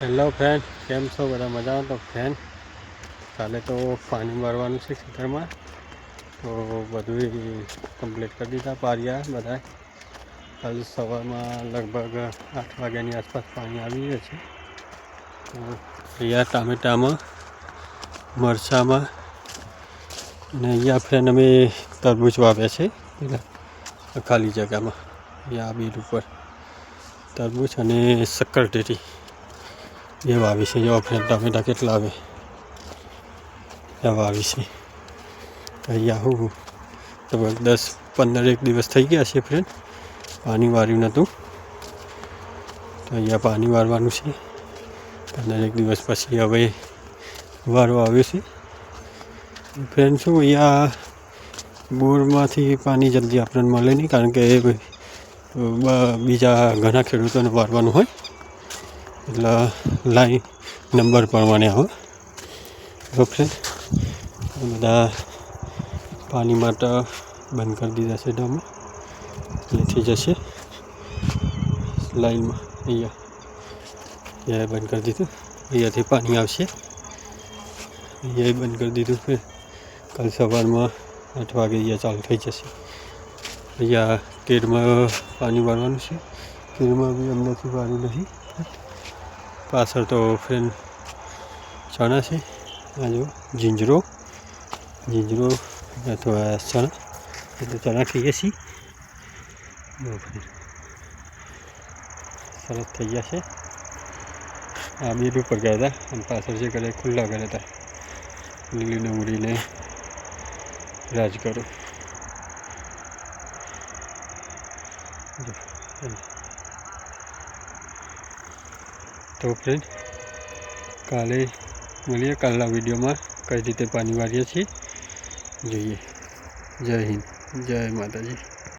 Hello friend, કેમ છો? બધા મજામાં? તો ફ્રેન્ડ, કાલે તો પાણી મારવાનું છે ખેતરમાં, તો બધું કમ્પ્લીટ કરી દીધા પારિયા બધા. કાલે સવારમાં લગભગ 8 વાગ્યાની આસપાસ પાણી આવી ગયું છે. અહીંયા ટામેટામાં, મરચાંમાં અને અહીંયા ફ્રેન્ડ અમે તરબૂચ વાવ્યા છે ખાલી જગ્યામાં. અહીંયા બીડ ઉપર તરબૂચ અને શક્કરટેટી એ વાવી છે. જો ફ્રેન્ડ ટામેટા કેટલા આવે એ વાવી છે. અહીંયા હું લગભગ 10-15 દિવસ થઈ ગયા છે ફ્રેન્ડ, પાણી વાર્યું નહોતું, તો અહીંયા પાણી વારવાનું છે. 15 દિવસ પછી હવે વારો આવ્યો છે ફ્રેન્ડ. શું અહીંયા બોરમાંથી પાણી જલ્દી આપણને મળે નહીં, કારણ કે બીજા ઘણા ખેડૂતોને વારવાનું હોય, એટલે લાઈન નંબર પ્રમાણે આવે. તો ફ્રેન્ડ બધા પાણી માટે બંધ કરી દીધા છે ડમ, એટલે જશે લાઈનમાં. અહીંયા બંધ કરી દીધું, અહીંયાથી પાણી આવશે. અહીંયા બંધ કરી દીધું ફ્રેન્ડ. કાલ સવારમાં 8 વાગે અહીંયા ચાલુ થઈ જશે. અહીંયા કેરમાં પાણી વાળવાનું છે. કેરમાં બી અમનેથી વાળ્યું નથી. પાછળ તો ફ્રેન્ડ ચણા છે. આ જો જીંજરો અથવા ચણા, એટલે ચણા ખાઈએ છીએ. સરસ થઈ ગયા છે. આ બીડ ઉપર ગયા હતા અને પાછળ જે કરે ખુલ્લા કર્યા હતા. લીલી ડુંગળીને રાજ કરો. તો ફ્રેન્ડ કાલે મળીએ. કાલના વિડીયોમાં કઈ રીતે પાણી વાળીએ છીએ જોઈએ. જય હિન્દ, જય માતાજી.